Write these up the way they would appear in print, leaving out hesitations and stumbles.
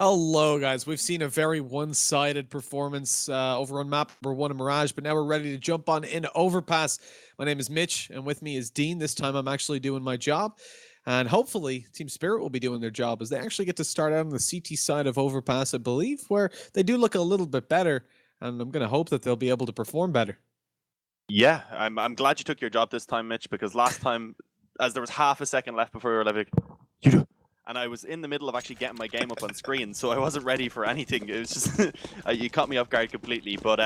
Hello, guys. We've seen a very one-sided performance over on map number 1 in Mirage, but now we're ready to jump on in Overpass. My name is Mitch, and with me is Dean. This time I'm actually doing my job, and hopefully Team Spirit will be doing their job as they actually get to start out on the CT side of Overpass, I believe, where they do look a little bit better, and I'm going to hope that they'll be able to perform better. Yeah, I'm glad you took your job this time, Mitch, because last time, as there was half a second left before we were like, you do. And I was in the middle of actually getting my game up on screen, so I wasn't ready for anything. It was just you caught me off guard completely. But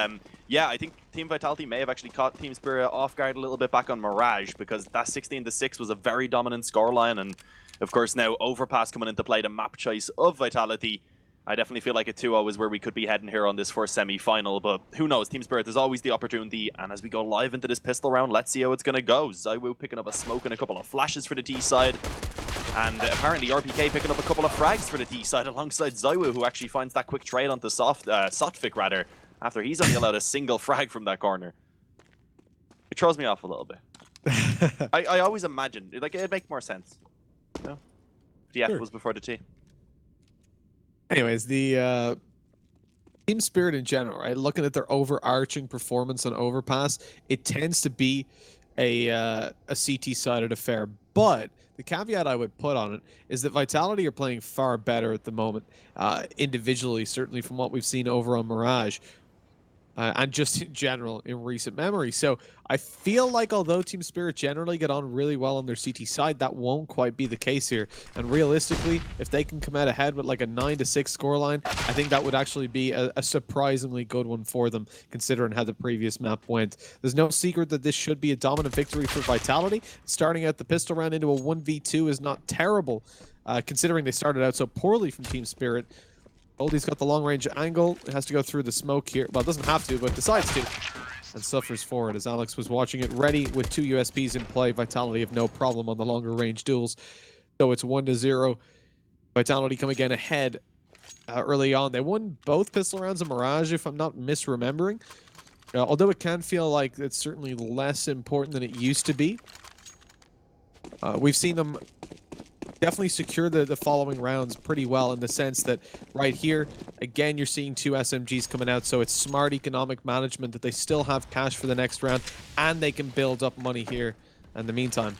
yeah, I think Team Vitality may have actually caught Team Spirit off guard a little bit back on Mirage, because that 16-6 was a very dominant scoreline, and of course now Overpass coming into play, the map choice of Vitality. I definitely feel like a 2-0 is where we could be heading here on this first semi-final, but who knows? Team Spirit, there's always the opportunity, and as we go live into this pistol round, let's see how it's going to go. Zywu picking up a smoke and a couple of flashes for the T side, and apparently RPK picking up a couple of frags for the T side alongside Zywu, who actually finds that quick trade onto Sotfik, rather, after he's only allowed a single frag from that corner. It throws me off a little bit. I always imagine, like, it'd make more sense, you know? If the F was before the T. Anyways, the Team Spirit in general, right? Looking at their overarching performance on Overpass, it tends to be a CT-sided affair. But the caveat I would put on it is that Vitality are playing far better at the moment, individually, certainly from what we've seen over on Mirage. And just in general in recent memory. So I feel like although Team Spirit generally get on really well on their CT side, that won't quite be the case here. And realistically, if they can come out ahead with like a 9-6 scoreline, I think that would actually be a surprisingly good one for them, considering how the previous map went. There's no secret that this should be a dominant victory for Vitality. Starting out the pistol round into a 1v2 is not terrible, considering they started out so poorly from Team Spirit. Oldie's got the long-range angle. It has to go through the smoke here. Well, it doesn't have to, but decides to. And suffers forward as Alex was watching it ready with 2 USPs in play. Vitality have no problem on the longer-range duels. So it's 1-0. Vitality come again ahead early on. They won both pistol rounds of Mirage, if I'm not misremembering. Although it can feel like it's certainly less important than it used to be. We've seen them definitely secure the following rounds pretty well in the sense that right here, again, you're seeing 2 SMGs coming out, so it's smart economic management that they still have cash for the next round, and they can build up money here in the meantime.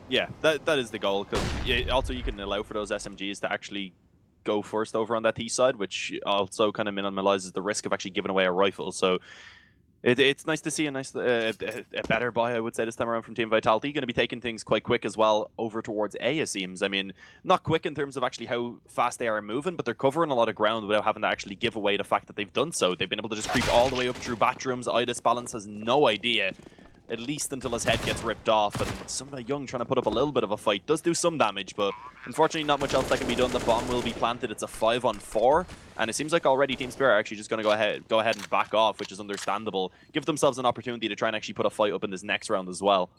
Yeah, that is the goal, because also you can allow for those SMGs to actually go first over on that T side, which also kind of minimalizes the risk of actually giving away a rifle, so it's nice to see a better buy, I would say, this time around from Team Vitality. Going to be taking things quite quick as well over towards A, it seems. I mean, not quick in terms of actually how fast they are moving, but they're covering a lot of ground without having to actually give away the fact that they've done so. They've been able to just creep all the way up through bathrooms. Idis Balance has no idea, at least until his head gets ripped off, and somebody young trying to put up a little bit of a fight does do some damage, but unfortunately not much else that can be done. The bomb will be planted. It's a 5-on-4, and it seems like already Team Spirit are actually just going to go ahead and back off, which is understandable. Give themselves an opportunity to try and actually put a fight up in this next round as well.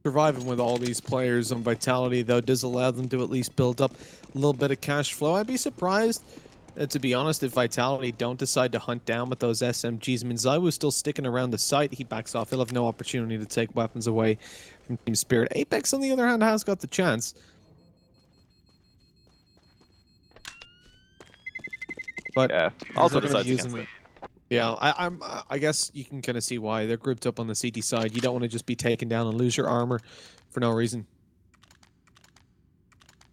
Surviving with all these players on Vitality, though, does allow them to at least build up a little bit of cash flow. I'd be surprised, to be honest, if Vitality don't decide to hunt down with those SMGs. I mean, Zyu's still sticking around the site. He backs off. He'll have no opportunity to take weapons away from Team Spirit. Apex, on the other hand, has got the chance. But yeah, also decides against it. Yeah, I guess you can kind of see why. They're grouped up on the CT side. You don't want to just be taken down and lose your armor for no reason.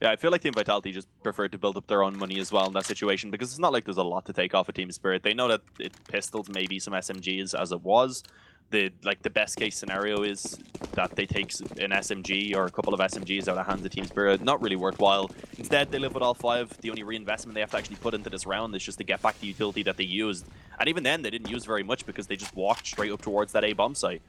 Yeah, I feel like Team Vitality just preferred to build up their own money as well in that situation, because it's not like there's a lot to take off of Team Spirit. They know that pistols, maybe some SMGs as it was. The best case scenario is that they take an SMG or a couple of SMGs out of hands of Team Spirit. Not really worthwhile. Instead, they live with all 5. The only reinvestment they have to actually put into this round is just to get back the utility that they used. And even then, they didn't use very much because they just walked straight up towards that A bomb site.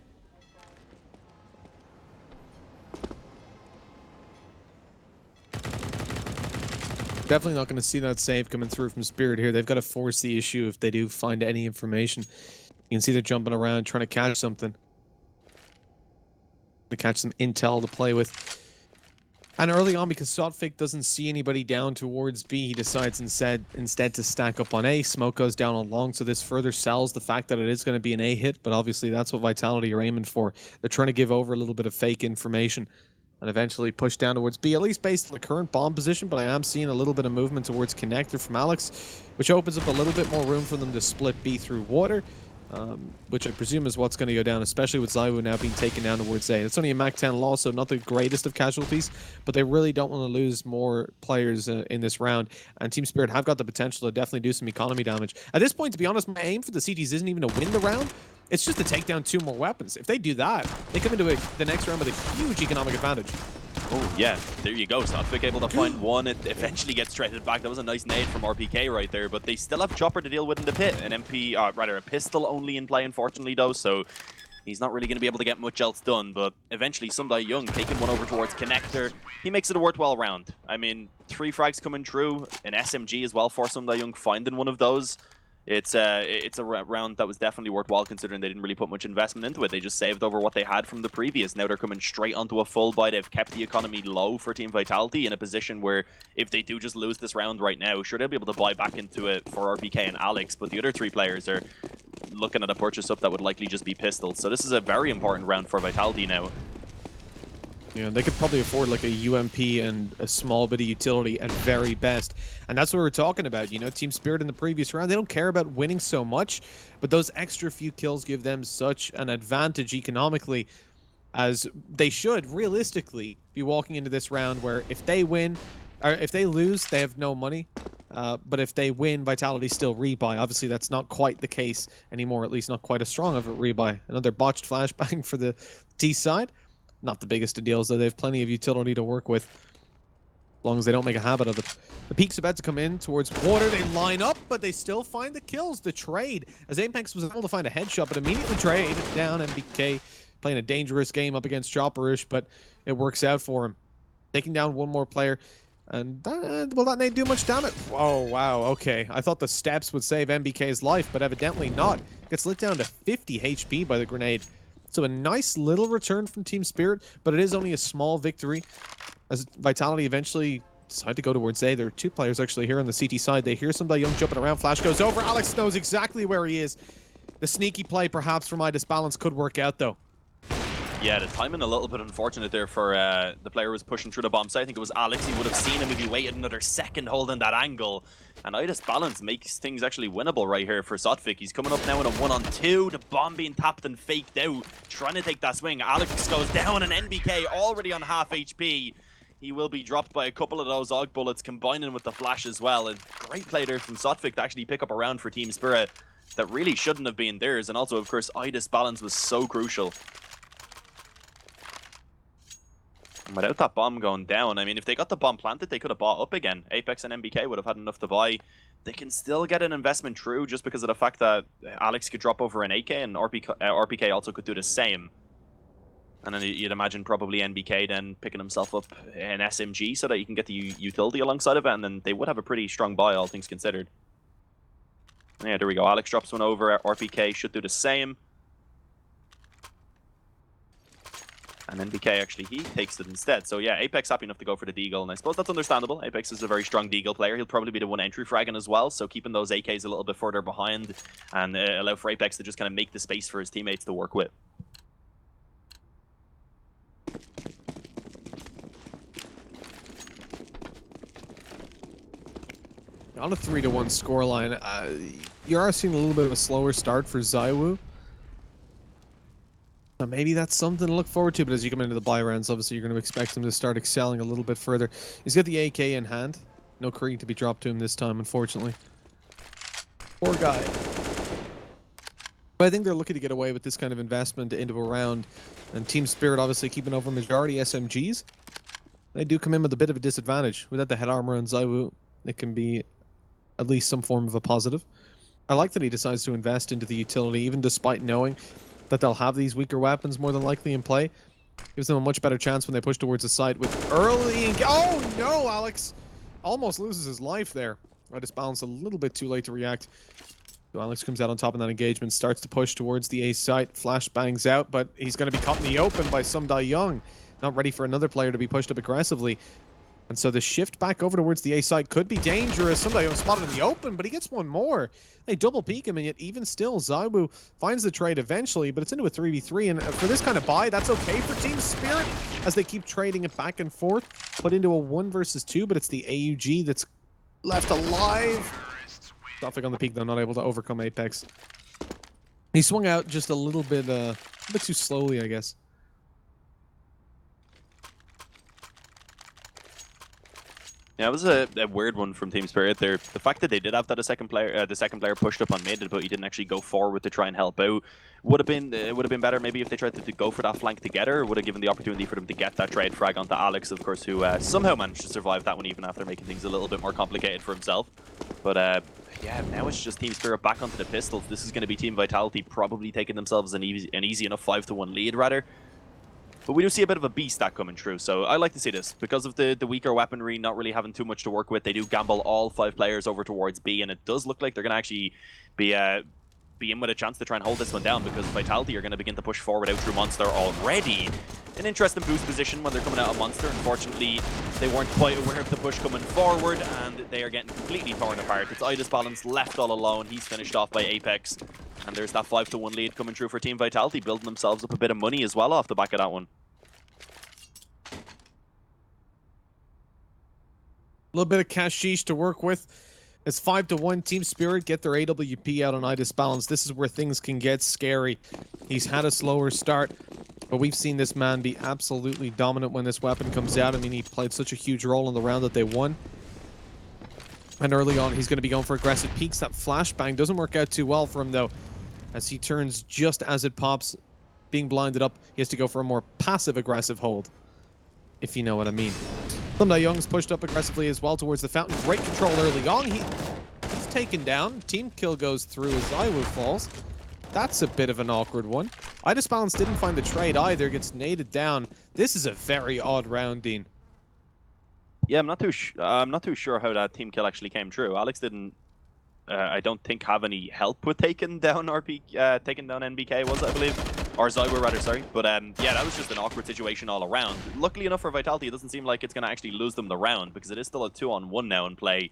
Definitely not going to see that save coming through from Spirit here. They've got to force the issue if they do find any information. You can see they're jumping around trying to catch something. To catch some intel to play with. And early on, because Sotfik doesn't see anybody down towards B, he decides instead to stack up on A. Smoke goes down on long, so this further sells the fact that it is going to be an A hit, but obviously that's what Vitality are aiming for. They're trying to give over a little bit of fake information and eventually push down towards B, at least based on the current bomb position, but I am seeing a little bit of movement towards connector from Alex, which opens up a little bit more room for them to split B through water. Which I presume is what's going to go down, especially with Zywoo now being taken down towards A. It's only a Mac 10 loss, so not the greatest of casualties, but they really don't want to lose more players in this round. And Team Spirit have got the potential to definitely do some economy damage. At this point, to be honest, my aim for the CTs isn't even to win the round. It's just to take down 2 more weapons. If they do that, they come into the next round with a huge economic advantage. Oh, yeah, there you go. Sotfik able to find one. It eventually gets traded back. That was a nice nade from RPK right there, but they still have Chopper to deal with in the pit. An MP, rather a pistol only in play, unfortunately, though, so he's not really going to be able to get much else done, but eventually Sundai Young taking one over towards Connector. He makes it a worthwhile round. I mean, 3 frags coming through, an SMG as well for Sundai Young finding one of those. It's a round that was definitely worthwhile considering they didn't really put much investment into it. They just saved over what they had from the previous. Now they're coming straight onto a full buy. They've kept the economy low for Team Vitality in a position where if they do just lose this round right now, sure, they'll be able to buy back into it for RPK and Alex, but the other 3 players are looking at a purchase up that would likely just be pistols. So this is a very important round for Vitality now. Yeah, they could probably afford like a UMP and a small bit of utility at very best. And that's what we're talking about. You know, Team Spirit in the previous round, they don't care about winning so much, but those extra few kills give them such an advantage economically, as they should realistically be walking into this round where if they win, or if they lose, they have no money. But if they win, Vitality still rebuy. Obviously, that's not quite the case anymore, at least not quite as strong of a rebuy. Another botched flashbang for the T side. Not the biggest of deals, though. They have plenty of utility to work with, as long as they don't make a habit of it. The peak's about to come in towards water. They line up, but they still find the kills. The trade, as Apex was able to find a headshot, but immediately trade down. MBK playing a dangerous game up against Chopperish, but it works out for him. Taking down one more player. And will that nade do much damage? Oh, wow. Okay. I thought the steps would save MBK's life, but evidently not. Gets lit down to 50 HP by the grenade. So a nice little return from Team Spirit, but it is only a small victory as Vitality eventually decide to go towards A. There are 2 players actually here on the CT side. They hear somebody young jumping around. Flash goes over. Alex knows exactly where he is. The sneaky play perhaps for Midas Balance could work out though. Yeah, the timing a little bit unfortunate there for the player who was pushing through the bomb site. I think it was Alex. He would have seen him if he waited another second holding that angle. And Midas Balance makes things actually winnable right here for Sotfik. He's coming up now in a 1-on-2. The bomb being tapped and faked out. Trying to take that swing. Alex goes down and NBK already on half HP. He will be dropped by a couple of those AUG bullets combining with the flash as well. A great play there from Sotfik to actually pick up a round for Team Spirit that really shouldn't have been theirs. And also, of course, Midas Balance was so crucial. Without that bomb going down, I mean, if they got the bomb planted, they could have bought up again. Apex and MBK would have had enough to buy. They can still get an investment through just because of the fact that Alex could drop over an AK and RPK also could do the same. And then you'd imagine probably NBK then picking himself up an SMG so that you can get the utility alongside of it, and then they would have a pretty strong buy, all things considered. Yeah, there we go. Alex drops one over. RPK should do the same. And NBK actually, he takes it instead. So yeah, Apex happy enough to go for the deagle, and I suppose that's understandable. Apex is a very strong deagle player. He'll probably be the one entry fragging as well, so keeping those AKs a little bit further behind and allow for Apex to just kind of make the space for his teammates to work with. On a 3-1 scoreline, you are seeing a little bit of a slower start for Zywoo. Maybe that's something to look forward to, but as you come into the buy rounds, obviously you're going to expect him to start excelling a little bit further. He's got the AK in hand. No Krieg to be dropped to him this time, unfortunately. Poor guy. But I think they're looking to get away with this kind of investment into a round. And Team Spirit obviously keeping over majority SMGs. They do come in with a bit of a disadvantage. Without the head armor on Zywoo, it can be at least some form of a positive. I like that he decides to invest into the utility, even despite knowing that they'll have these weaker weapons more than likely in play. Gives them a much better chance when they push towards the site with early... Oh no, Alex! Almost loses his life there. I just balanced a little bit too late to react. So Alex comes out on top of that engagement, starts to push towards the A site. Flash bangs out, but he's going to be caught in the open by Sundai Young. not ready for another player to be pushed up aggressively. And so the shift back over towards the A side could be dangerous. Somebody was spotted in the open, but he gets one more. They double peek him, and yet even still, Zywu finds the trade eventually, but it's into a 3v3. And for this kind of buy, that's okay for Team Spirit as they keep trading it back and forth. Put into a 1 versus 2, but it's the AUG that's left alive. Traffic on the peak, though, not able to overcome Apex. He swung out just a little bit too slowly, I guess. Yeah, it was a weird one from Team Spirit there. The fact that they did have that the second player pushed up on mid, but he didn't actually go forward to try and help out, would have been better maybe if they tried to go for that flank together. Would have given the opportunity for them to get that trade frag onto Alex, of course, who somehow managed to survive that one even after making things a little bit more complicated for himself. But yeah, now it's just Team Spirit back onto the pistols. This is going to be Team Vitality probably taking themselves an easy enough 5-1 lead rather. But we do see a bit of a B stack coming through, so I like to see this. Because of the weaker weaponry, not really having too much to work with, they do gamble all 5 players over towards B, and it does look like they're going to actually be in with a chance to try and hold this one down, because Vitality are going to begin to push forward out through Monster already. An interesting boost position when they're coming out of Monster. Unfortunately, they weren't quite aware of the push coming forward, and they are getting completely torn apart. It's Idis Balance left all alone. He's finished off by Apex. And there's that 5-1 lead coming through for Team Vitality, building themselves up a bit of money as well off the back of that one. A little bit of cashish to work with. It's 5-1. Team Spirit get their AWP out on Idis Balance. This is where things can get scary. He's had a slower start, but we've seen this man be absolutely dominant when this weapon comes out. I mean, he played such a huge role in the round that they won. And early on, he's going to be going for aggressive peaks. That flashbang doesn't work out too well for him, though, as he turns just as it pops. Being blinded up, he has to go for a more passive-aggressive hold, if you know what I mean. Young's pushed up aggressively as well towards the fountain. Great control early on. He's taken down. Team kill goes through as Zywu falls. That's a bit of an awkward one. Idis Balance didn't find the trade either. Gets naded down. This is a very odd round, Dean. Yeah, I'm not too sure how that team kill actually came true. Alex didn't, I don't think, have any help with taking down NBK, was it, I believe? Or Zywu, rather, sorry. But yeah, that was just an awkward situation all around. Luckily enough for Vitality, it doesn't seem like it's going to actually lose them the round, because it is still a 2-on-1 now in play.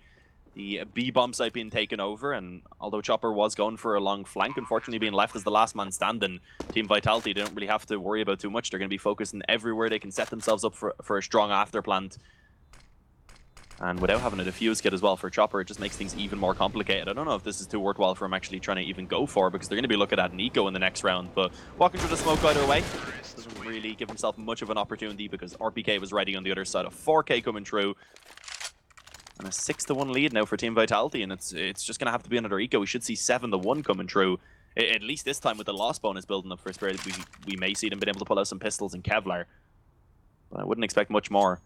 The B-bomb site being taken over, and although Chopper was going for a long flank, unfortunately being left as the last man standing, Team Vitality don't really have to worry about too much. They're going to be focusing everywhere they can set themselves up for a strong afterplant. And without having a defuse kit as well for Chopper, it just makes things even more complicated. I don't know if this is too worthwhile for him actually trying to even go for, because they're going to be looking at Nico in the next round. But walking through the smoke either way doesn't really give himself much of an opportunity, because RPK was ready on the other side of 4K coming through. And a 6-1 lead now for Team Vitality, and it's just going to have to be another eco. We should see 7-1 coming through. At least this time with the loss bonus building up for Spirit, we may see them being able to pull out some pistols and Kevlar. But I wouldn't expect much more.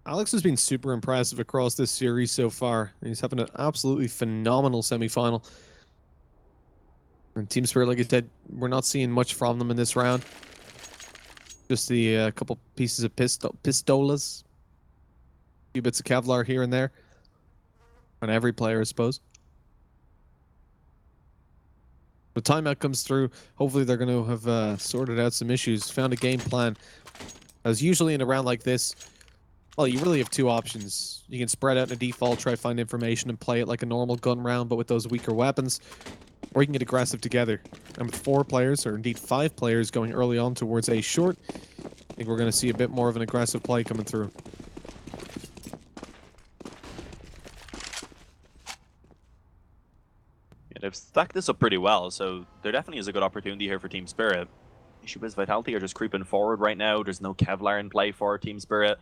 Alex has been super impressive across this series so far. He's having an absolutely phenomenal semi-final. And Team Spirit, like I said, we're not seeing much from them in this round. Just the couple pieces of pistolas. A few bits of Kevlar here and there. On every player, I suppose. The timeout comes through. Hopefully they're going to have sorted out some issues, found a game plan. As usually in a round like this, well, you really have 2 options. You can spread out in a default, try to find information and play it like a normal gun round, but with those weaker weapons. Or you can get aggressive together. And with 4 players, or indeed 5 players, going early on towards A short, I think we're going to see a bit more of an aggressive play coming through. Yeah, they've stacked this up pretty well, so there definitely is a good opportunity here for Team Spirit. Issue is Vitality are just creeping forward right now. There's no Kevlar in play for Team Spirit.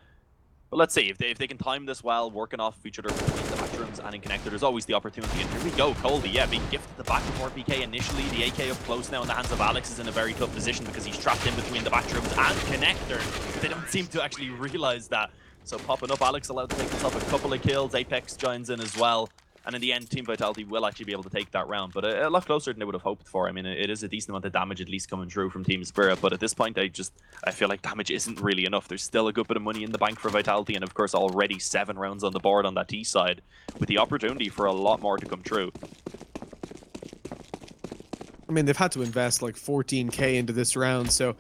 But let's see, if they can time this well, working off of each other between the bathrooms and in connector, there's always the opportunity. And here we go, Colby, yeah, being gifted the back of RPK initially. The AK up close now in the hands of Alex is in a very tough position because he's trapped in between the bathrooms and connector. They don't seem to actually realize that. So popping up, Alex allowed to take himself a couple of kills. Apex joins in as well. And in the end, Team Vitality will actually be able to take that round, but a lot closer than they would have hoped for. I mean, it is a decent amount of damage at least coming through from Team Spirit, but at this point, I feel like damage isn't really enough. There's still a good bit of money in the bank for Vitality, and of course, already 7 rounds on the board on that T side, with the opportunity for a lot more to come through. I mean, they've had to invest like 14K into this round, so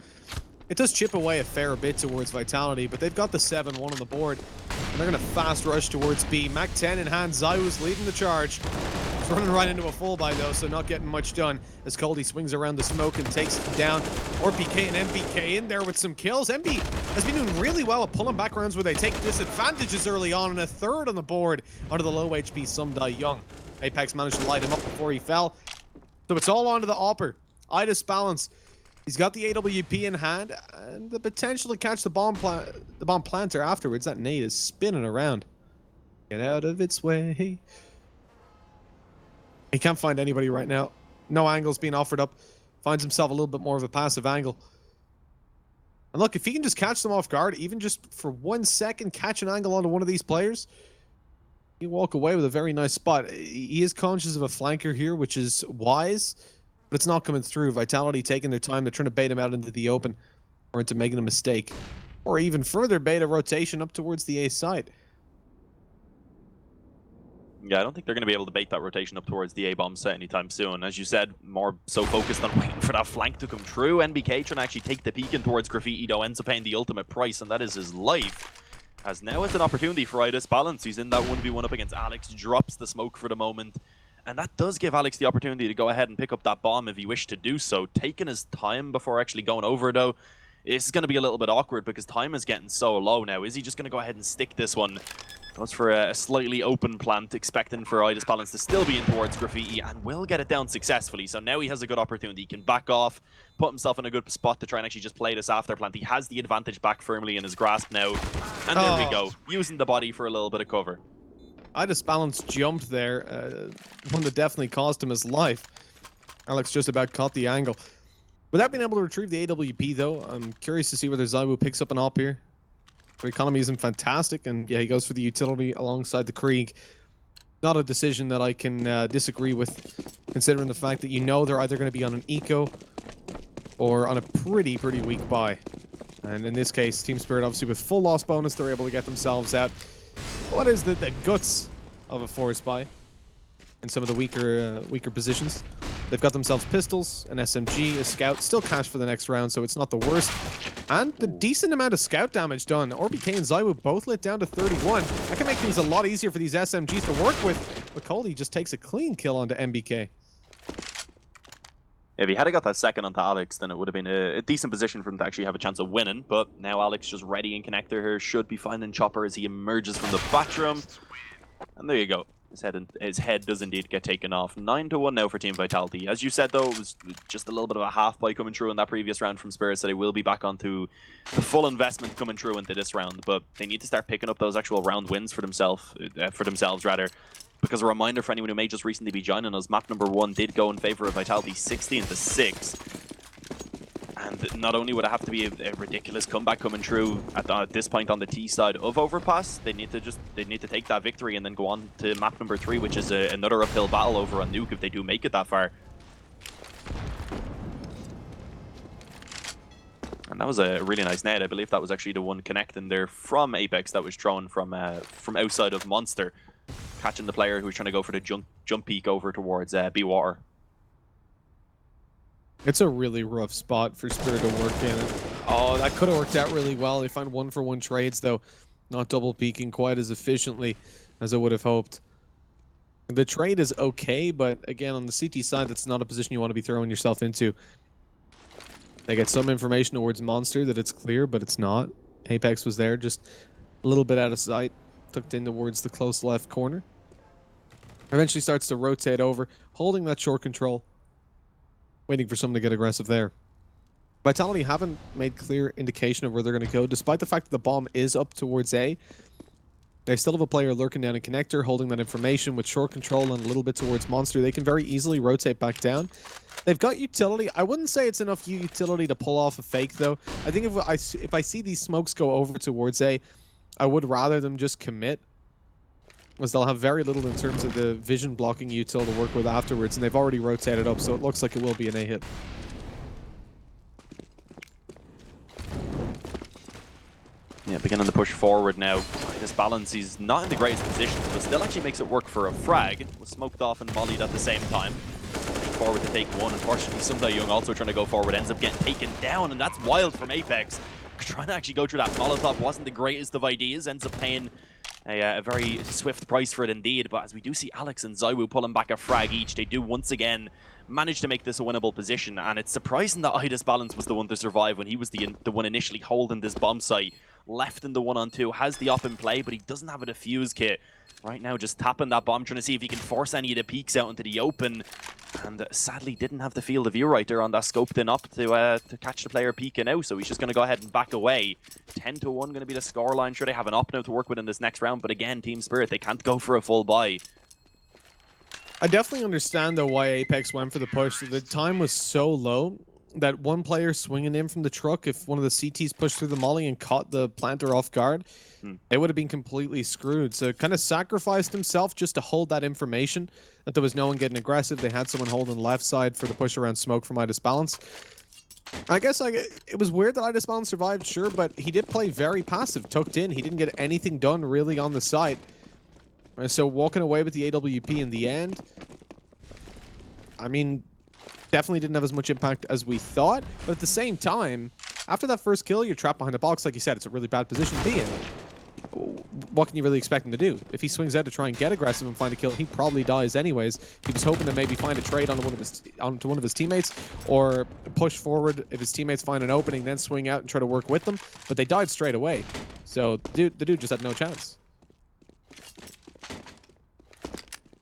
It does chip away a fair bit towards Vitality, but they've got the 7-1 on the board, and they're going to fast rush towards B. Mac 10 in hand, Zyu's leading the charge. He's running right into a full buy, though, so not getting much done as Coldy swings around the smoke and takes it down. RPK and MBK in there with some kills. MB has been doing really well at pulling back rounds where they take disadvantages early on, and a third on the board under the low HP Sumdai Young. Apex managed to light him up before he fell. So it's all onto the Opper. Idis balance. He's got the AWP in hand and the potential to catch the bomb planter afterwards. That nade is spinning around. Get out of its way. He can't find anybody right now. No angles being offered up. Finds himself a little bit more of a passive angle. And look, if he can just catch them off guard, even just for 1 second, catch an angle onto one of these players, you walk away with a very nice spot. He is conscious of a flanker here, which is wise. But it's not coming through. Vitality taking their time. They're trying to bait him out into the open or into making a mistake. Or even further bait a rotation up towards the A side. Yeah, I don't think they're going to be able to bait that rotation up towards the A-bomb set anytime soon. As you said, more so focused on waiting for that flank to come through. NBK trying to actually take the peek in towards Graffiti, though, ends up paying the ultimate price, and that is his life. As now it's an opportunity for Idis balance. He's in that 1v1 up against Alex, drops the smoke for the moment. And that does give Alex the opportunity to go ahead and pick up that bomb if he wished to do so. Taking his time before actually going over, though, is going to be a little bit awkward because time is getting so low now. Is he just going to go ahead and stick this one? Goes for a slightly open plant, expecting for Idis balance to still be in towards Graffiti, and will get it down successfully. So now he has a good opportunity. He can back off, put himself in a good spot to try and actually just play this after plant. He has the advantage back firmly in his grasp now. And there we go, using the body for a little bit of cover. Idis balance jumped there, one that definitely cost him his life. Alex just about caught the angle. Without being able to retrieve the AWP, though, I'm curious to see whether Zywu picks up an op here. The economy isn't fantastic, and yeah, he goes for the utility alongside the Krieg. Not a decision that I can disagree with, considering the fact that you know they're either going to be on an eco or on a pretty weak buy. And in this case, Team Spirit, obviously with full loss bonus, they're able to get themselves out. What is the guts of a forest buy in some of the weaker positions? They've got themselves pistols, an SMG, a scout, still cash for the next round, so it's not the worst. And the decent amount of scout damage done. RBK and Zywu both lit down to 31. That can make things a lot easier for these SMGs to work with. But Coldy just takes a clean kill onto MBK. If he had got that second onto Alex, then it would have been a decent position for him to actually have a chance of winning. But now Alex just ready in connector here, should be finding Chopper as he emerges from the bathroom. And there you go. His head does indeed get taken off. 9-1 now for Team Vitality. As you said, though, it was just a little bit of a half buy coming through in that previous round from Spirit, so they will be back onto the full investment coming through into this round. But they need to start picking up those actual round wins for themselves, Because a reminder for anyone who may just recently be joining us, map number 1 did go in favor of Vitality 16-6. And not only would it have to be a ridiculous comeback coming through at this point on the T side of Overpass, they need to take that victory and then go on to map number 3, which is another uphill battle over on Nuke if they do make it that far. And that was a really nice net. I believe that was actually the one connecting there from Apex that was thrown from outside of Monster, catching the player who was trying to go for the jump peek over towards B Water. It's a really rough spot for Spirit to work in. Oh, that could have worked out really well. They find 1-for-1 trades, though. Not double peeking quite as efficiently as I would have hoped. The trade is okay, but again, on the CT side, that's not a position you want to be throwing yourself into. They get some information towards Monster that it's clear, but it's not. Apex was there, just a little bit out of sight. Tucked in towards the close left corner. Eventually starts to rotate over, holding that short control. Waiting for someone to get aggressive there. Vitality haven't made clear indication of where they're going to go, despite the fact that the bomb is up towards A. They still have a player lurking down in connector, holding that information with short control and a little bit towards Monster. They can very easily rotate back down. They've got utility. I wouldn't say it's enough utility to pull off a fake, though. I think if I see these smokes go over towards A, I would rather them just commit, as they'll have very little in terms of the vision blocking util to work with afterwards, and they've already rotated up, so it looks like it will be an A hit. Yeah, beginning to push forward now. This balance, he's not in the greatest position, but still actually makes it work for a frag. Was smoked off and mollied at the same time. forward to take one. Unfortunately, Sunday Young also trying to go forward, ends up getting taken down, and that's wild from Apex. Trying to actually go through that Molotov wasn't the greatest of ideas, ends up paying a very swift price for it indeed. But as we do see Alex and Zywoo pulling back a frag each, they do once again manage to make this a winnable position. And it's surprising that Idis Balance was the one to survive when he was the one initially holding this bomb site. Left in the 1-on-2, has the op in play, but he doesn't have a defuse kit. Right now, just tapping that bomb, trying to see if he can force any of the peaks out into the open. And sadly, didn't have the field of view right there on that scoped in up to catch the player peeking out. So he's just going to go ahead and back away. 10-1 going to be the scoreline. Sure, they have an op now to work with in this next round, but again, Team Spirit, they can't go for a full buy. I definitely understand, though, why Apex went for the push. The time was so low that one player swinging in from the truck, if one of the CTs pushed through the molly and caught the planter off guard, it would have been completely screwed. So kind of sacrificed himself just to hold that information, that there was no one getting aggressive. They had someone holding left side for the push around smoke from Idis Balance. I guess it was weird that Idis Balance survived, sure, but he did play very passive, tucked in. He didn't get anything done really on the site. So walking away with the AWP in the end, I mean, definitely didn't have as much impact as we thought. But at the same time, after that first kill, you're trapped behind the box. Like you said, it's a really bad position to be in. What can you really expect him to do? If he swings out to try and get aggressive and find a kill, he probably dies anyways. He was hoping to maybe find a trade onto one of his teammates, or push forward if his teammates find an opening, then swing out and try to work with them. But they died straight away. So the dude just had no chance.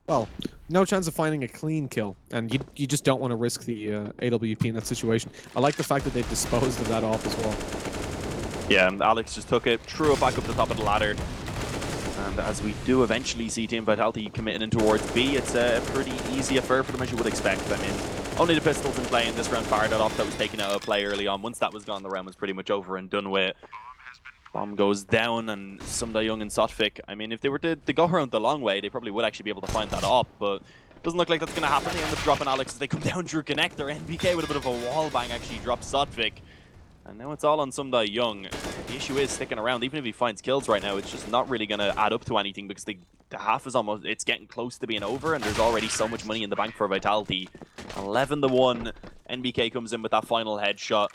Well, no chance of finding a clean kill, and you just don't want to risk the AWP in that situation. I like the fact that they've disposed of that off as well. Yeah, and Alex just took it, threw it back up the top of the ladder. And as we do eventually see Team Vitality committing in towards B, it's a pretty easy affair for them, as you would expect. I mean, only the pistols in play in this round fired that off that was taken out of play early on. Once that was gone, the round was pretty much over and done with. Bomb goes down, and Sunday Young and Sotfik, I mean, if they were to go around the long way, they probably would actually be able to find that op, but doesn't look like that's going to happen. They end up dropping Alex as they come down through connector. NBK with a bit of a wall bang actually drops Sotfik. And now it's all on Sunday Young. The issue is sticking around. Even if he finds kills right now, it's just not really going to add up to anything, because the half is almost, it's getting close to being over, and there's already so much money in the bank for Vitality. 11-1. NBK comes in with that final headshot.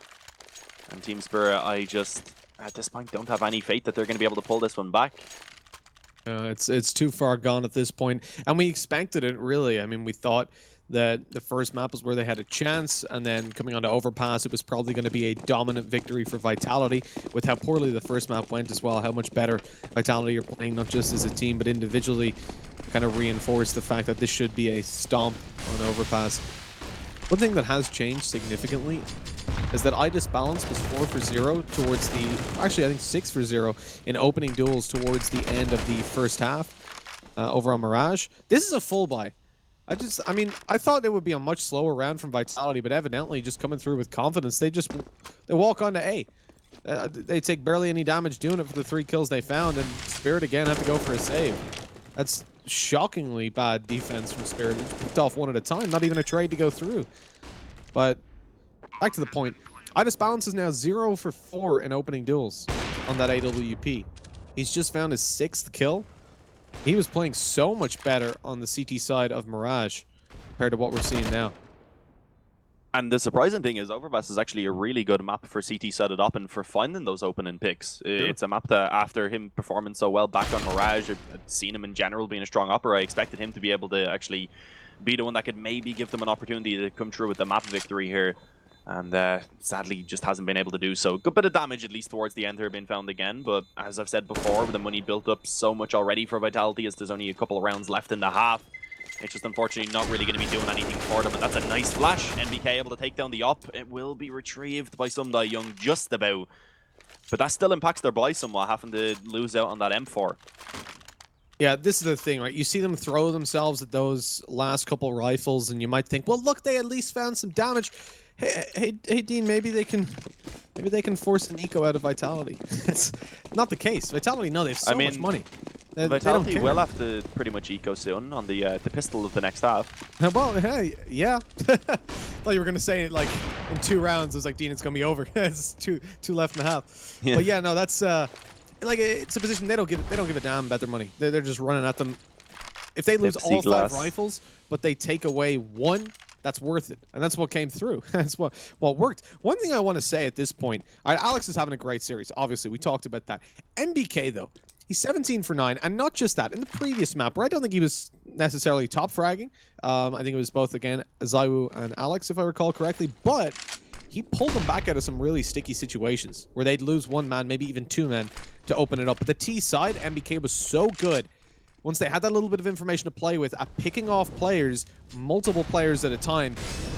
And Team Spirit, I just, at this point, don't have any faith that they're going to be able to pull this one back. It's too far gone at this point, and we expected it, really. I mean, we thought that the first map was where they had a chance, and then coming on to Overpass, it was probably going to be a dominant victory for Vitality, with how poorly the first map went as well, how much better Vitality are playing, not just as a team, but individually, kind of reinforced the fact that this should be a stomp on Overpass. One thing that has changed significantly is that Idis Balance was 4 for 0 towards the, actually I think 6 for 0 in opening duels towards the end of the first half over on Mirage. This is a full buy. I mean, I thought it would be a much slower round from Vitality, but evidently just coming through with confidence, they walk on to A. They take barely any damage doing it for the 3 kills they found, and Spirit again have to go for a save. That's shockingly bad defense from Spirit. It's picked off one at a time, not even a trade to go through. But back to the point, Idis Balance is now 0 for 4 in opening duels on that AWP. He's just found his 6th kill. He was playing so much better on the CT side of Mirage compared to what we're seeing now. And the surprising thing is Overpass is actually a really good map for CT set it up and for finding those opening picks. Sure. It's a map that, after him performing so well back on Mirage, I'd seen him in general being a strong upper. I expected him to be able to actually be the one that could maybe give them an opportunity to come through with the map victory here. And sadly, just hasn't been able to do so. Good bit of damage, at least towards the end here, being found again. But as I've said before, the money built up so much already for Vitality, as there's only a couple of rounds left in the half. It's just unfortunately not really going to be doing anything for them. And that's a nice flash. NBK able to take down the op. It will be retrieved by Sunday Young just about. But that still impacts their buy somewhat, having to lose out on that M4. Yeah, this is the thing, right? You see them throw themselves at those last couple rifles, and you might think, well, look, they at least found some damage. Hey, Dean, maybe they can force an eco out of Vitality. It's not the case. Vitality, no, they have so much money. Vitality will have to pretty much eco soon on the pistol of the next half. Well, hey, yeah. Thought you were gonna say it like in 2 rounds. It was like, Dean, it's gonna be over. It's two left and a half. Yeah. But yeah, no, that's like it's a position they don't give a damn about their money. They're just running at them. If they lose all 5 rifles, but they take away 1, that's worth it. And that's what came through. That's what worked. One thing I want to say at this point, all right, Alex is having a great series. Obviously, we talked about that. MBK, though, he's 17 for 9. And not just that. In the previous map, where I don't think he was necessarily top fragging, I think it was both, again, Zaiwu and Alex, if I recall correctly. But he pulled them back out of some really sticky situations where they'd lose one man, maybe even two men, to open it up. But the T side, MBK was so good once they had that little bit of information to play with at picking off players, multiple players at a time,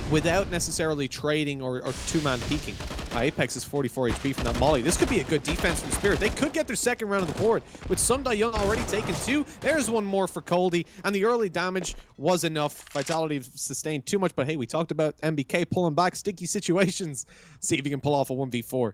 without necessarily trading or two-man peeking. Apex is 44 HP from that molly. This could be a good defense from Spirit. They could get their second round of the board. With Sunday Young already taken 2, there's one more for Coldy, and the early damage was enough. Vitality sustained too much, but hey, we talked about MBK pulling back sticky situations. See if he can pull off a 1v4.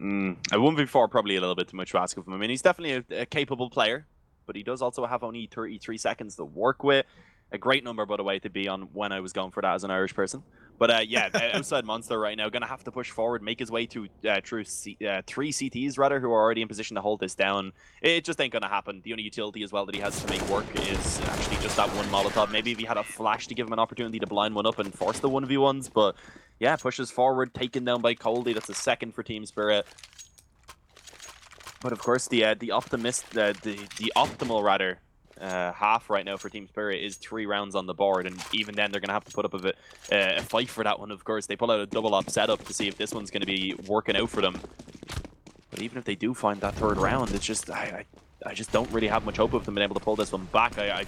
A 1v4 probably a little bit too much to ask of him. I mean, he's definitely a capable player, but he does also have only 33 seconds to work with. A great number, by the way, to be on when I was going for that as an Irish person. But yeah, outside Monster right now, going to have to push forward, make his way through three CTs, rather, who are already in position to hold this down. It just ain't going to happen. The only utility as well that he has to make work is actually just that one Molotov. Maybe if he had a flash to give him an opportunity to blind one up and force the 1v1s. But yeah, pushes forward, taken down by Coldy. That's a second for Team Spirit. But of course, the optimal rather half right now for Team Spirit is 3 rounds on the board, and even then they're going to have to put up a fight for that one. Of course, they pull out a double op setup to see if this one's going to be working out for them. But even if they do find that third round, it's just I just don't really have much hope of them being able to pull this one back. I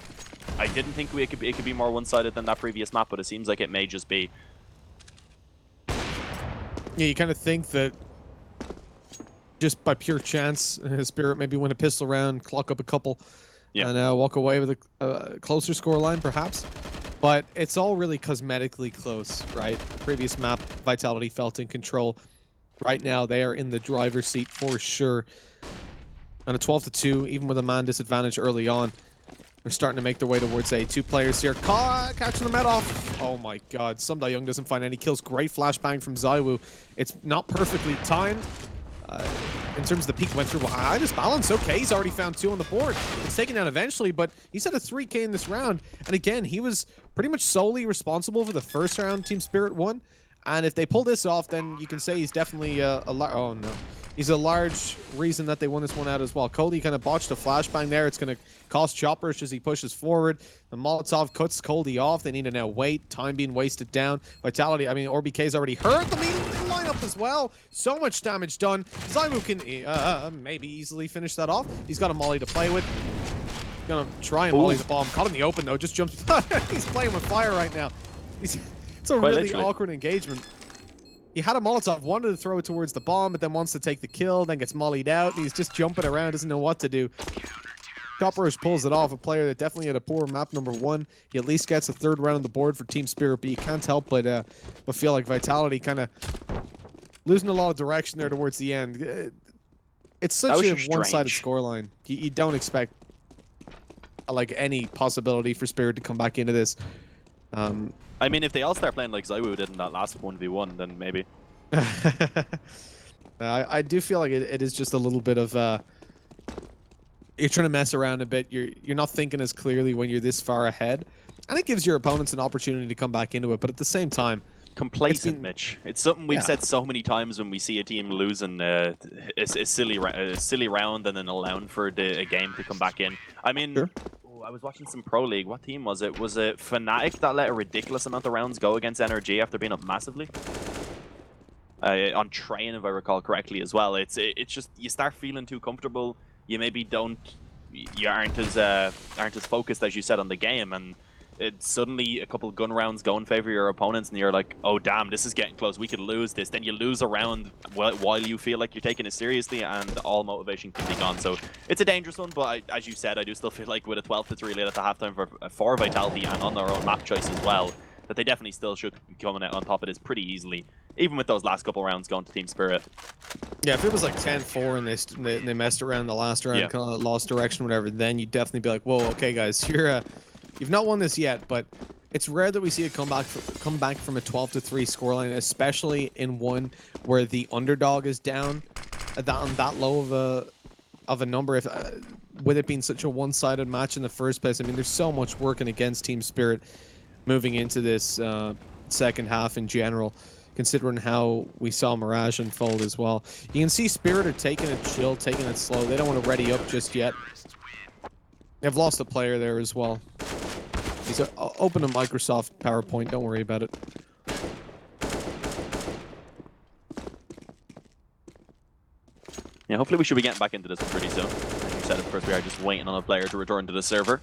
didn't think it could be more one-sided than that previous map, but it seems like it may just be. Yeah, you kind of think that just by pure chance, Spirit maybe win a pistol round, clock up a couple, and walk away with a closer score line, perhaps. But it's all really cosmetically close, right? The previous map, Vitality felt in control. Right now, they are in the driver's seat for sure. On a 12-2, even with a man disadvantage early on, they're starting to make their way towards A. 2 players here, catching the med off. Oh my god, Sunday Young doesn't find any kills. Great flashbang from Zaiwu. It's not perfectly timed. In terms of the peak went through, I just balance. Okay, he's already found 2 on the board. It's taken down eventually, but he's had a 3K in this round. And again, he was pretty much solely responsible for the first round Team Spirit won. And if they pull this off, then you can say he's definitely oh no. He's a large reason that they won this one out as well. Coldy kind of botched a flashbang there. It's going to cost Choppers as he pushes forward. The Molotov cuts Coldy off. They need to now wait. Time being wasted down. Vitality, I mean, ORBK's already hurt the lineup as well. So much damage done. Zaiwu can maybe easily finish that off. He's got a molly to play with. Gonna try and molly the bomb. Caught in the open though. Just jumps. He's playing with fire right now. It's a really awkward engagement. He had a Molotov, wanted to throw it towards the bomb, but then wants to take the kill, then gets mollied out. He's just jumping around, doesn't know what to do. Choppers pulls it off, a player that definitely had a poor map number 1. He at least gets a 3rd round on the board for Team Spirit, but you can't help but feel like Vitality kind of losing a lot of direction there towards the end. It's such a one-sided scoreline. You don't expect like any possibility for Spirit to come back into this. I mean, if they all start playing like Zaiwu did in that last 1v1, then maybe. I do feel like it is just a little bit of you're trying to mess around a bit. You're not thinking as clearly when you're this far ahead, and it gives your opponents an opportunity to come back into it. But at the same time, complacent, Mitch. It's something we've said so many times when we see a team losing a silly round and then allowing for a game to come back in. I mean. Sure. I was watching some Pro League. What team was it? Was it Fnatic that let a ridiculous amount of rounds go against NRG after being up massively? On train, if I recall correctly, as well. It's just you start feeling too comfortable. You maybe you aren't as focused as you said on the game, and it's suddenly a couple gun rounds go in favor of your opponents, and you're like, oh damn, this is getting close. We could lose this. Then you lose a round while you feel like you're taking it seriously, and all motivation can be gone. So it's a dangerous one, but as you said, I do still feel like with a 12-3 lead at the halftime for Vitality and on their own map choice as well, that they definitely still should be coming out on top of this pretty easily, even with those last couple rounds going to Team Spirit. Yeah, if it was like 10-4 and they messed around the last round, kind of lost direction, whatever, then you'd definitely be like, whoa, okay guys, you've not won this yet, but it's rare that we see a comeback from a 12-3 scoreline, especially in one where the underdog is down on that low of a number. If with it being such a one-sided match in the first place, I mean, there's so much working against Team Spirit moving into this second half in general, considering how we saw Mirage unfold as well. You can see Spirit are taking it chill, taking it slow. They don't want to ready up just yet. They've lost a player there as well. He's open to Microsoft PowerPoint. Don't worry about it. Yeah, hopefully we should be getting back into this one pretty soon. Like you said, of course, we are just waiting on a player to return to the server.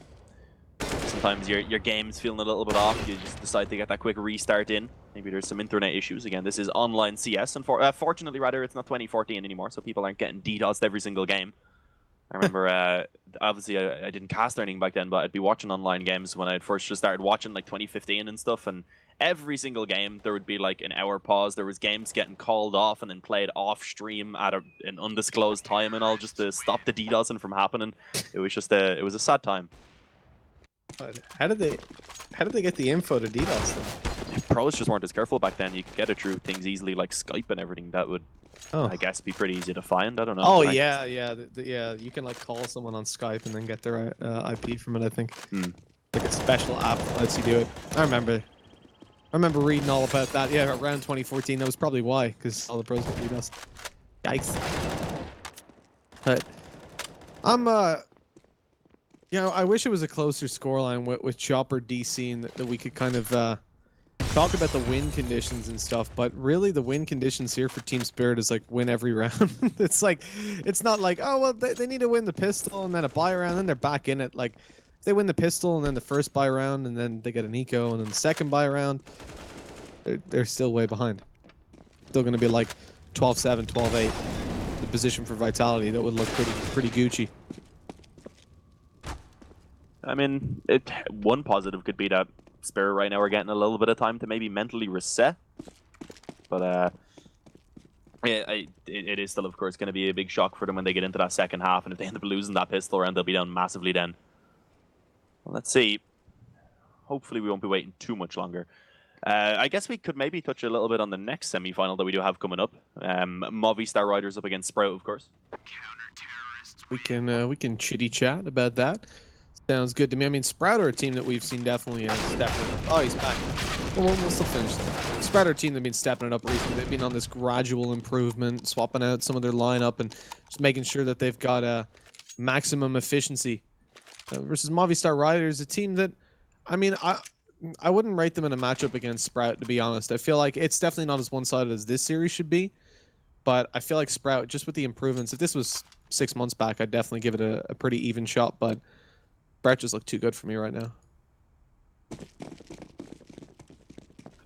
Sometimes your game's feeling a little bit off. You just decide to get that quick restart in. Maybe there's some internet issues. Again, this is online CS, and fortunately, rather, it's not 2014 anymore, so people aren't getting DDoSed every single game. I remember, obviously, I didn't cast or anything back then, but I'd be watching online games when I first just started watching, like 2015 and stuff, and every single game, there would be like an hour pause. There was games getting called off and then played off stream at an undisclosed time and all, just to stop the DDoSing from happening. It was just it was a sad time. How did they get the info to DDoS them? Pros just weren't as careful back then. You could get it through things easily like Skype and everything. That would, I guess, be pretty easy to find. I don't know. Oh yeah. You can like call someone on Skype and then get their IP from it. I think like a special app that lets you do it. I remember reading all about that. Yeah, around 2014. That was probably why, because all the pros got DDoS. Yikes. But you know, I wish it was a closer scoreline with Chopper DC and that we could kind of talk about the win conditions and stuff. But really, the win conditions here for Team Spirit is like win every round. It's like, it's not like, oh, well, they need to win the pistol and then a buy round, and then they're back in it. Like, if they win the pistol and then the first buy round and then they get an eco and then the second buy round, they're still way behind. Still going to be like 12-7, 12-8. The position for Vitality, that would look pretty Gucci. I mean, one positive could be that Spirit right now are getting a little bit of time to maybe mentally reset. But it is still, of course, going to be a big shock for them when they get into that second half. And if they end up losing that pistol round, they'll be down massively then. Well, let's see. Hopefully we won't be waiting too much longer. I guess we could maybe touch a little bit on the next semi-final that we do have coming up. Movistar Riders up against Sprout, of course. We can chitty chat about that. Sounds good to me. I mean, Sprout are a team that we've seen definitely stepping up. Oh, he's back. Well, we'll still finish. Sprout are a team that have been stepping it up recently. They've been on this gradual improvement, swapping out some of their lineup and just making sure that they've got a maximum efficiency. Versus Movistar Riders, a team that, I mean, I wouldn't rate them in a matchup against Sprout, to be honest. I feel like it's definitely not as one-sided as this series should be, but I feel like Sprout, just with the improvements, if this was 6 months back, I'd definitely give it a pretty even shot, but Sprout just look too good for me right now.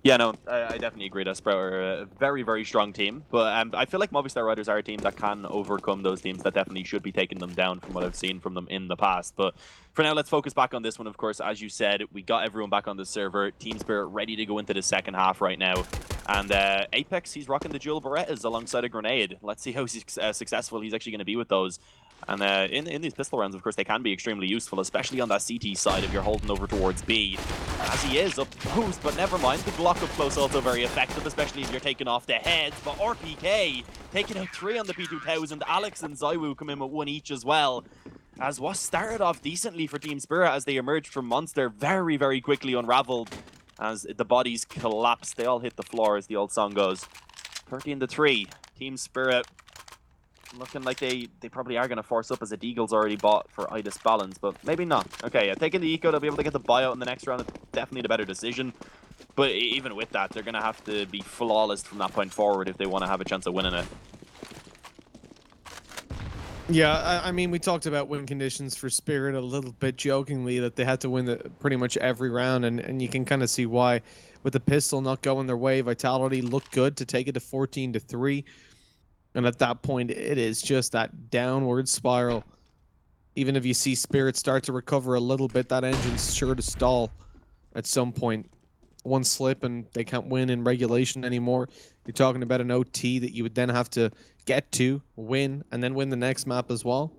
Yeah, no, I definitely agree that Sprout are a very, very strong team. But I feel like Movistar Riders are a team that can overcome those teams that definitely should be taking them down from what I've seen from them in the past. But for now, let's focus back on this one. Of course, as you said, we got everyone back on the server. Team Spirit ready to go into the second half right now. And Apex, he's rocking the dual Berettas alongside a grenade. Let's see how successful he's actually going to be with those. And in these pistol rounds, of course, they can be extremely useful, especially on that CT side if you're holding over towards B. As he is up close, but never mind. The block up close also very effective, especially if you're taking off the heads. But RPK taking out 3 on the P2000. Alex and Zaiwu come in with 1 each as well. As what started off decently for Team Spirit as they emerged from Monster, very, very quickly unraveled as the bodies collapsed. They all hit the floor, as the old song goes. 13-3. Team Spirit looking like they probably are going to force up, as a Deagle's already bought for Idis Balance, but maybe not. Okay, taking the eco, they'll be able to get the buyout in the next round. It's definitely the better decision. But even with that, they're going to have to be flawless from that point forward if they want to have a chance of winning it. Yeah, I mean, we talked about win conditions for Spirit a little bit jokingly, that they had to win pretty much every round, and you can kind of see why. With the pistol not going their way, Vitality looked good to take it to 14-3. And at that point, it is just that downward spiral. Even if you see Spirit start to recover a little bit, that engine's sure to stall at some point. One slip and they can't win in regulation anymore. You're talking about an OT that you would then have to get to, win, and then win the next map as well.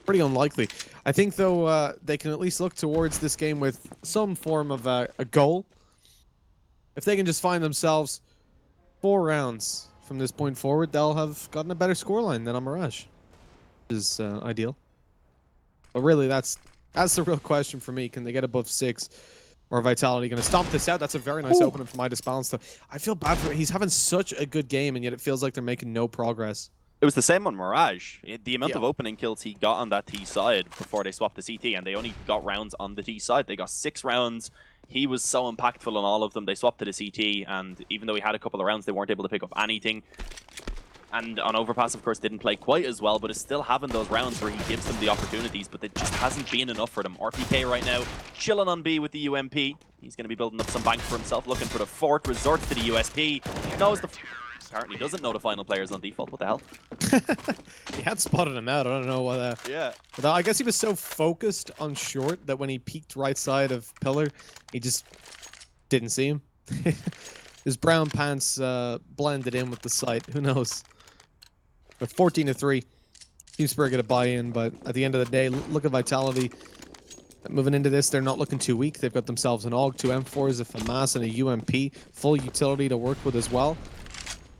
Pretty unlikely. I think, though, they can at least look towards this game with some form of a goal. If they can just find themselves 4 rounds from this point forward, they'll have gotten a better scoreline than on Mirage. Which is ideal. But really, that's the real question for me. Can they get above 6? Or Vitality going to stomp this out. That's a very nice opening for my disbalance, though. I feel bad for him. He's having such a good game, and yet it feels like they're making no progress. It was the same on Mirage. The amount Yeah. of opening kills he got on that T side before they swapped the CT, and they only got rounds on the T side. They got 6 rounds. He was so impactful on all of them. They swapped to the CT, and even though he had a couple of rounds, they weren't able to pick up anything. And on Overpass, of course, didn't play quite as well, but is still having those rounds where he gives them the opportunities, but it just hasn't been enough for them. RPK right now, chilling on B with the UMP. He's going to be building up some bank for himself, looking for the fourth resort to the USP. He knows the... Apparently doesn't know the final players on default. What the hell? He had spotted him out. I don't know what. Yeah. But I guess he was so focused on short that when he peeked right side of pillar, he just didn't see him. His brown pants blended in with the sight. Who knows? But 14-3, Team Spirit get a buy-in. But at the end of the day, look at Vitality. Moving into this, they're not looking too weak. They've got themselves an AUG, 2 M4s, a FAMAS, and a UMP. Full utility to work with as well.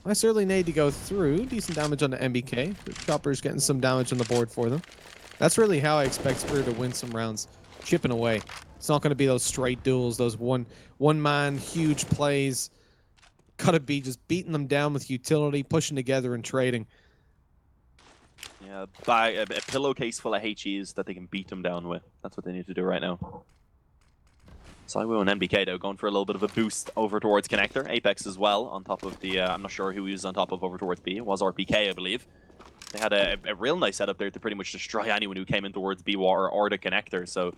Nice early nade to go through. Decent damage on the MBK. The Chopper's getting some damage on the board for them. That's really how I expect Spirit to win some rounds. Chipping away. It's not going to be those straight duels, those one-man huge plays. Gotta be just beating them down with utility, pushing together and trading. Yeah, buy a pillowcase full of HEs that they can beat them down with. That's what they need to do right now. Saiwu and MBK, though, going for a little bit of a boost over towards Connector. Apex as well, on top of the... I'm not sure who he was on top of over towards B. It was RPK, I believe. They had a real nice setup there to pretty much destroy anyone who came in towards B water or the Connector, so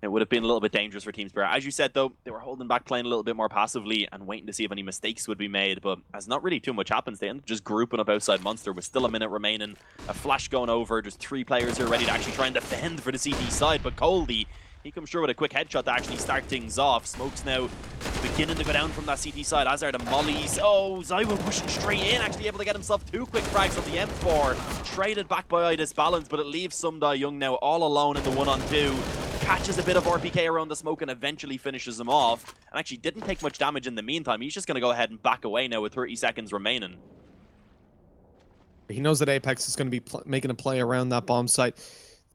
it would have been a little bit dangerous for Team Spirit. As you said, though, they were holding back, playing a little bit more passively and waiting to see if any mistakes would be made, but as not really too much happens, they end up just grouping up outside Monster with still a minute remaining, a flash going over, just 3 players here ready to actually try and defend for the CT side, but Coldy, he comes through with a quick headshot to actually start things off. Smoke's now beginning to go down from that CT side, as are the mollies. Oh, Zywo pushing straight in, actually able to get himself 2 quick frags on the M4. Traded back by Idis Balance, but it leaves Sumdai Young now all alone in the 1-on-2. Catches a bit of RPK around the smoke and eventually finishes him off. And actually didn't take much damage in the meantime. He's just going to go ahead and back away now with 30 seconds remaining. He knows that Apex is going to be making a play around that bomb site.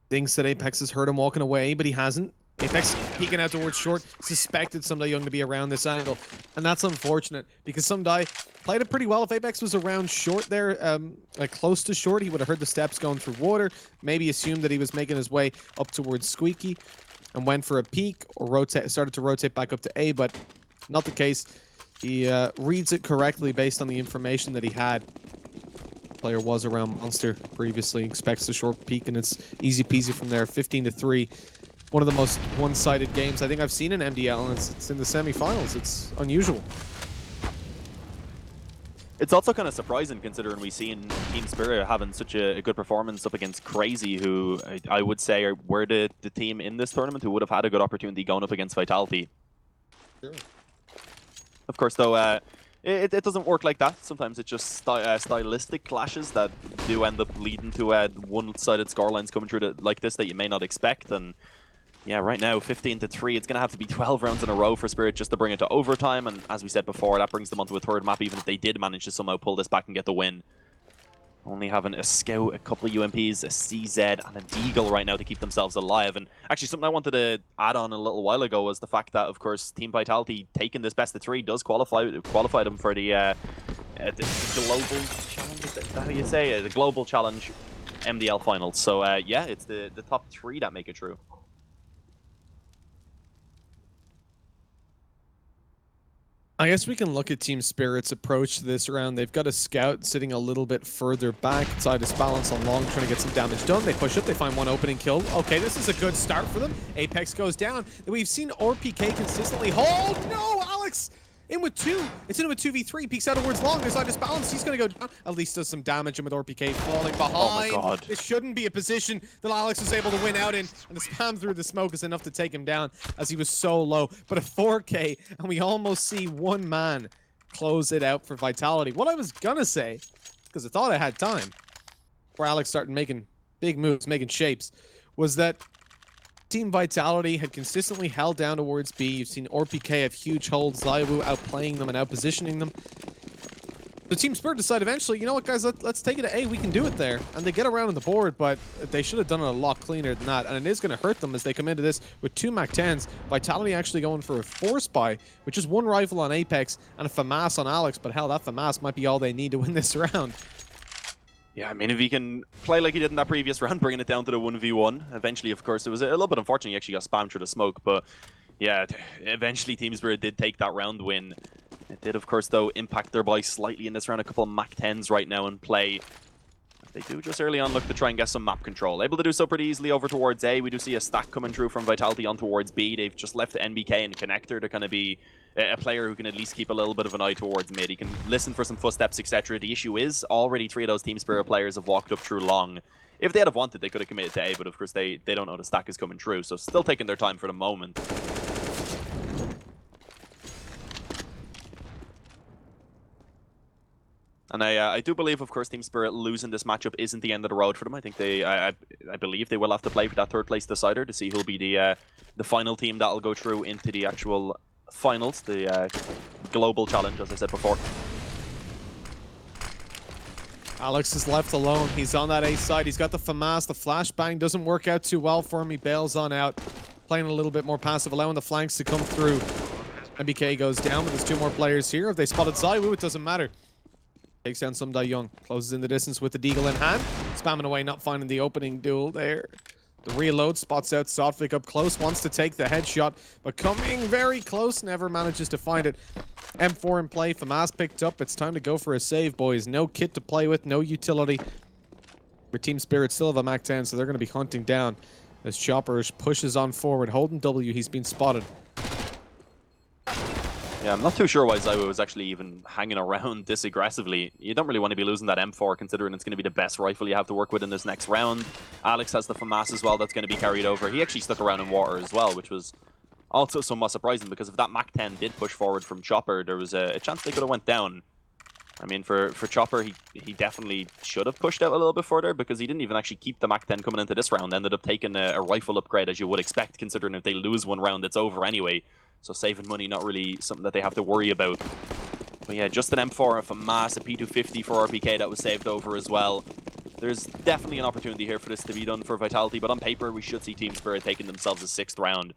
Thinks that Apex has heard him walking away, but he hasn't. Apex peeking out towards short, suspected Sumdai Young to be around this angle. And that's unfortunate, because Sumdai played it pretty well. If Apex was around short there, like close to short, he would have heard the steps going through water, maybe assumed that he was making his way up towards Squeaky, and went for a peek, or started to rotate back up to A, but not the case. He reads it correctly based on the information that he had. Player was around Monster previously, expects the short peek, and it's easy peasy from there. 15-3. One of the most one-sided games I think I've seen in MDL, and it's in the semifinals. It's unusual. It's also kind of surprising considering we've seen Team Spirit having such a good performance up against Crazy, who I would say were the team in this tournament who would have had a good opportunity going up against Vitality. Sure. Of course, though, it doesn't work like that. Sometimes it's just stylistic clashes that do end up leading to one-sided scorelines coming through like this that you may not expect. And yeah, right now, 15-3. It's going to have to be 12 rounds in a row for Spirit just to bring it to overtime. And as we said before, that brings them onto a 3rd map, even if they did manage to somehow pull this back and get the win. Only having a Scout, a couple of UMPs, a CZ, and a Deagle right now to keep themselves alive. And actually, something I wanted to add on a little while ago was the fact that, of course, Team Vitality taking this best of 3 does qualify them for the global challenge. Is that how you say it? The global challenge MDL finals. So yeah, it's the top 3 that make it true. I guess we can look at Team Spirit's approach to this round. They've got a Scout sitting a little bit further back. Inside his balance on long, trying to get some damage done. They push up, they find one opening kill. Okay, this is a good start for them. Apex goes down. We've seen RPK consistently hold. No, Alex! In with 2. It's in with 2v3. Peeks out towards long. Inside his balance. He's going to go down. At least does some damage. And with RPK falling behind. Oh my god. This shouldn't be a position that Alex was able to win out in. And the spam through the smoke is enough to take him down as he was so low. But a 4K. And we almost see one man close it out for Vitality. What I was going to say, because I thought I had time, before Alex started making big moves, making shapes, was that Team Vitality had consistently held down towards B. You've seen RPK have huge holds, Zywu outplaying them and outpositioning them. The Team Spirit decide eventually, you know what, guys, let's take it to A. We can do it there. And they get around on the board, but they should have done it a lot cleaner than that. And it is going to hurt them as they come into this with 2 MAC-10s. Vitality actually going for a Force Buy, which is 1 rifle on Apex and a FAMAS on Alex. But hell, that FAMAS might be all they need to win this round. Yeah, I mean, if he can play like he did in that previous round, bringing it down to the 1v1, eventually, of course, it was a little bit unfortunate he actually got spammed through the smoke. But yeah, eventually Team Spirit did take that round win. It did, of course, though, impact their buy slightly in this round. A couple of MAC-10s right now in play. They do just early on look to try and get some map control. Able to do so pretty easily over towards A. We do see a stack coming through from Vitality on towards B. They've just left the NBK and Connector to kind of be a player who can at least keep a little bit of an eye towards mid. He can listen for some footsteps, etc. The issue is already 3 of those Team Spirit players have walked up through long. If they'd have wanted, they could have committed to A, but of course they don't know the stack is coming through. So still taking their time for the moment. And I do believe, of course, Team Spirit losing this matchup isn't the end of the road for them. I think I believe they will have to play for that 3rd place decider to see who'll be the final team that'll go through into the actual finals, the global challenge, as I said before. Alex is left alone. He's on that A side. He's got the FAMAS. The flashbang doesn't work out too well for him. He bails on out, playing a little bit more passive, allowing the flanks to come through. MBK goes down, but there's 2 more players here. If they spotted ZywOo, it doesn't matter. Takes down some Young, closes in the distance with the deagle in hand, spamming away, not finding the opening duel there. The reload spots out Sotvik up close, wants to take the headshot, but coming very close, never manages to find it. M4 in play, FAMAS picked up. It's time to go for a save, boys. No kit to play with, no utility. Your Team Spirit still have a MAC-10, so they're going to be hunting down as Chopper pushes on forward. Holding W, he's been spotted. Yeah, I'm not too sure why ZywOo was actually even hanging around this aggressively. You don't really want to be losing that M4, considering it's going to be the best rifle you have to work with in this next round. Alex has the FAMAS as well, that's going to be carried over. He actually stuck around in water as well, which was also somewhat surprising, because if that MAC-10 did push forward from Chopper, there was a chance they could have went down. I mean, for Chopper, he definitely should have pushed out a little bit further, because he didn't even actually keep the MAC-10 coming into this round. Ended up taking a rifle upgrade, as you would expect, considering if they lose one round, it's over anyway. So saving money, not really something that they have to worry about. But yeah, just an M4 and FAMAS, a P250 for RPK that was saved over as well. There's definitely an opportunity here for this to be done for Vitality, but on paper, we should see Team Spirit taking themselves a 6th round.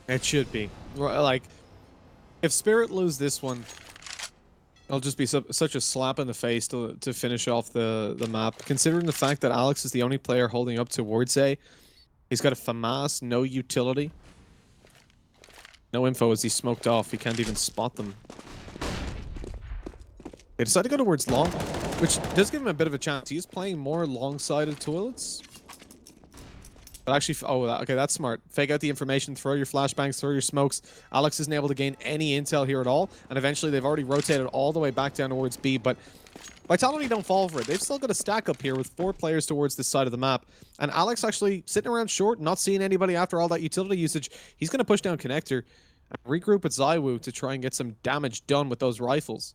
It should be. Like, if Spirit lose this one, it'll just be such a slap in the face to finish off the map. Considering the fact that Alex is the only player holding up towards A, he's got a FAMAS, no utility. No info as he's smoked off. He can't even spot them. They decide to go towards long, which does give him a bit of a chance. He is playing more long-sided toilets. But actually, oh, okay, that's smart. Fake out the information, throw your flashbangs, throw your smokes. Alex isn't able to gain any intel here at all. And eventually, they've already rotated all the way back down towards B. But Vitality don't fall for it. They've still got a stack up here with 4 players towards this side of the map. And Alex actually sitting around short, not seeing anybody after all that utility usage. He's going to push down Connector and regroup with ZywOo to try and get some damage done with those rifles.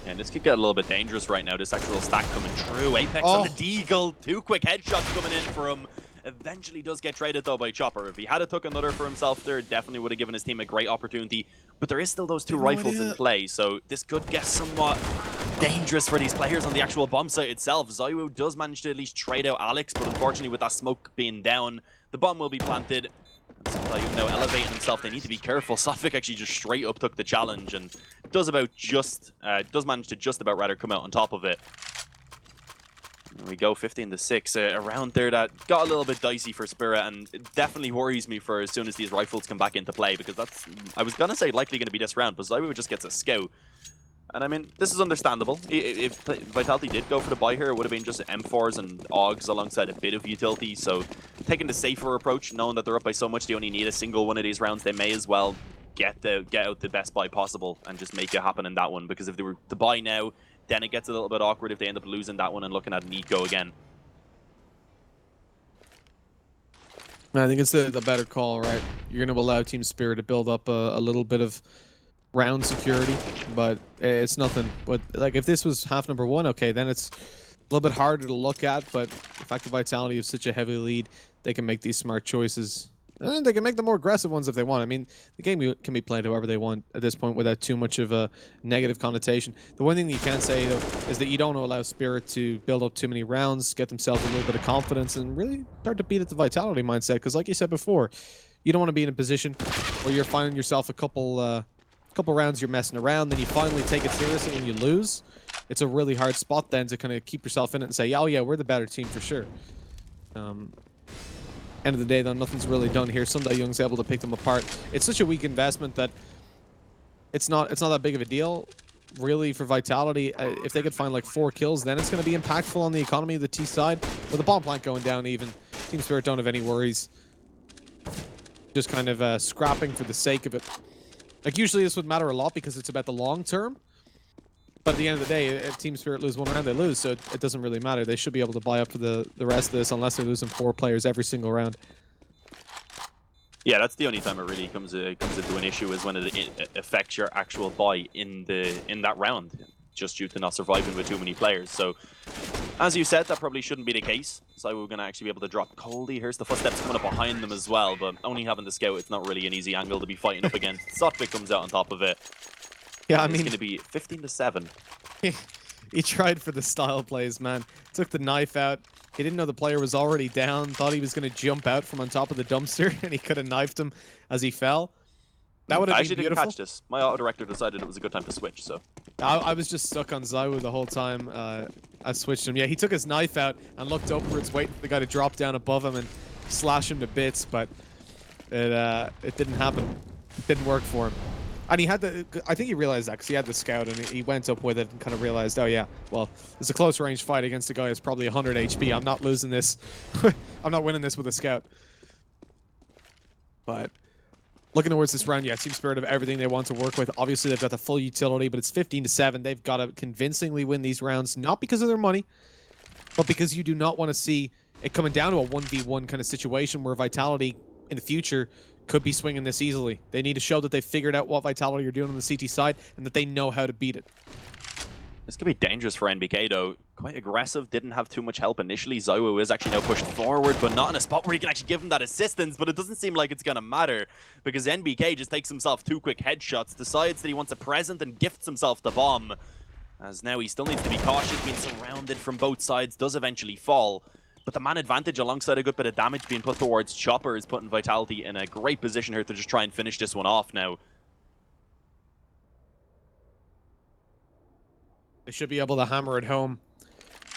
And this could get a little bit dangerous right now, this actual stack coming through. Apex on the deagle, 2 quick headshots coming in for him. Eventually does get traded though by Chopper. If he had took another for himself there, definitely would have given his team a great opportunity. But there is still those 2 rifles in play, so this could get somewhat dangerous for these players on the actual bomb site itself. ZywOo does manage to at least trade out Alex, but unfortunately with that smoke being down, the bomb will be planted. And now elevating himself, they need to be careful. Sotvik actually just straight up took the challenge and does manage to just about rather come out on top of it. There we go, 15-6. Around there, that got a little bit dicey for Spirit, and it definitely worries me for as soon as these rifles come back into play, because that's, I was going to say, likely going to be this round, but ZywOo just gets a scout. And I mean, this is understandable. If Vitality did go for the buy here, it would have been just M4s and AUGs alongside a bit of utility, so taking the safer approach, knowing that they're up by so much, they only need a single one of these rounds, they may as well get out the best buy possible and just make it happen in that one, because if they were to buy now, then it gets a little bit awkward if they end up losing that one and looking at an eco again. I think it's the better call, right? You're going to allow Team Spirit to build up a little bit of round security, but it's nothing. But like, if this was half number 1, okay, then it's a little bit harder to look at. But the fact that Vitality has such a heavy lead, they can make these smart choices. And they can make the more aggressive ones if they want. I mean, the game can be played however they want at this point without too much of a negative connotation. The one thing that you can say, though, is that you don't allow Spirit to build up too many rounds, get themselves a little bit of confidence, and really start to beat at the Vitality mindset. Because like you said before, you don't want to be in a position where you're finding yourself a couple rounds you're messing around, then you finally take it seriously and you lose. It's a really hard spot then to kind of keep yourself in it and say, oh yeah, we're the better team for sure. End of the day, though, nothing's really done here. Sunday Young's able to pick them apart. It's such a weak investment that it's not that big of a deal, really, for Vitality. If they could find like 4 kills, then it's going to be impactful on the economy of the T side. With the bomb plant going down, even Team Spirit don't have any worries. Just kind of scrapping for the sake of it. Like usually this would matter a lot because it's about the long term. But at the end of the day, if Team Spirit lose one round, they lose, so it doesn't really matter. They should be able to buy up for the rest of this unless they're losing 4 players every single round. Yeah, that's the only time it really comes into an issue, is when it affects your actual buy in that round, just due to not surviving with too many players. So, as you said, that probably shouldn't be the case. So we're going to actually be able to drop Coldy. Here's the footsteps coming up behind them as well, but only having the scout, it's not really an easy angle to be fighting up against. Sotvik comes out on top of it. Yeah, I mean, it's going to be 15-7. He tried for the style plays, man. Took the knife out. He didn't know the player was already down. Thought he was going to jump out from on top of the dumpster, and he could have knifed him as he fell. That would have been beautiful. Didn't catch this. My auto director decided it was a good time to switch, so. I was just stuck on Zywu the whole time. I switched him. Yeah, he took his knife out and looked upwards, waiting for the guy to drop down above him and slash him to bits, but it didn't happen. It didn't work for him. And he had the, I think he realized that because he had the scout and he went up with it and kind of realized, oh yeah, well, it's a close range fight against a guy who's probably 100 HP. I'm not losing this. I'm not winning this with a scout. But looking towards this round, yeah, Team Spirit have everything they want to work with. Obviously, they've got the full utility, but it's 15-7. They've got to convincingly win these rounds, not because of their money, but because you do not want to see it coming down to a 1v1 kind of situation where Vitality in the future could be swinging this easily. They need to show that they've figured out what Vitality are doing on the CT side and that they know how to beat it. This could be dangerous for NBK, though. Quite aggressive, didn't have too much help initially. Zywu is actually now pushed forward, but not in a spot where he can actually give him that assistance, but it doesn't seem like it's going to matter, because NBK just takes himself 2 quick headshots, decides that he wants a present, and gifts himself the bomb. As now he still needs to be cautious, being surrounded from both sides, does eventually fall. But the man advantage, alongside a good bit of damage being put towards Chopper, is putting Vitality in a great position here to just try and finish this one off now. They should be able to hammer it home.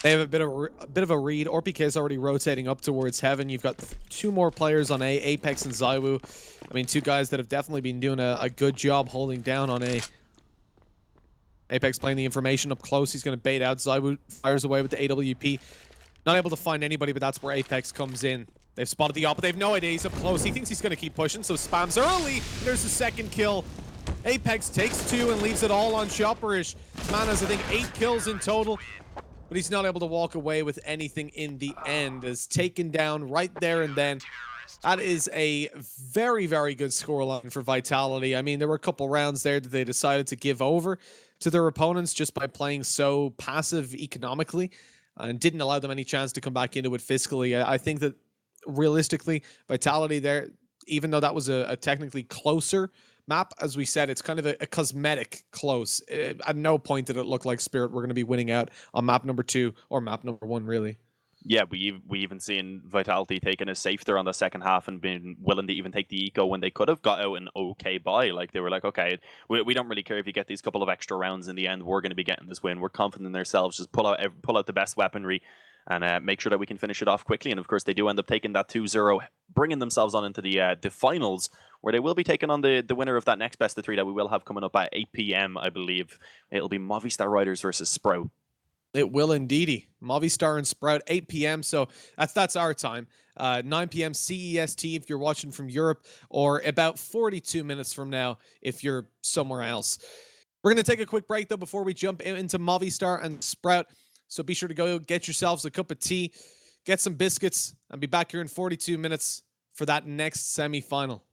They have a bit of a read. Orpk is already rotating up towards Heaven. You've got 2 more players on A, Apex and Zywu. I mean, 2 guys that have definitely been doing a good job holding down on A. Apex playing the information up close. He's going to bait out. Zywu fires away with the AWP. Not able to find anybody, but that's where Apex comes in. They've spotted the op, but they have no idea he's up close. He thinks he's going to keep pushing, so spams early. There's the second kill. Apex takes 2 and leaves it all on Chopperish. Man has, I think, 8 kills in total, but he's not able to walk away with anything in the end. Is taken down right there and then. That is a very, very good scoreline for Vitality. I mean, there were a couple rounds there that they decided to give over to their opponents just by playing so passive economically and didn't allow them any chance to come back into it fiscally. I think that realistically, Vitality there, even though that was a technically closer map, as we said, it's kind of a cosmetic close. At no point did it look like Spirit were going to be winning out on map number 2 or map number 1, really. Yeah, we even seen Vitality taking a safe there on the second half and being willing to even take the eco when they could have got out an okay buy. Like, they were like, okay, we don't really care if you get these couple of extra rounds in the end. We're going to be getting this win. We're confident in ourselves. Just pull out the best weaponry and make sure that we can finish it off quickly. And of course, they do end up taking that 2-0, bringing themselves on into the finals, where they will be taking on the winner of that next best of 3 that we will have coming up at 8 p.m. I believe. It'll be Movistar Riders versus Sprout. It will indeedy. Movistar and Sprout, 8 p.m. So that's our time. 9 p.m. CEST if you're watching from Europe, or about 42 minutes from now if you're somewhere else. We're going to take a quick break, though, before we jump into Movistar and Sprout. So be sure to go get yourselves a cup of tea, get some biscuits, and be back here in 42 minutes for that next semi-final.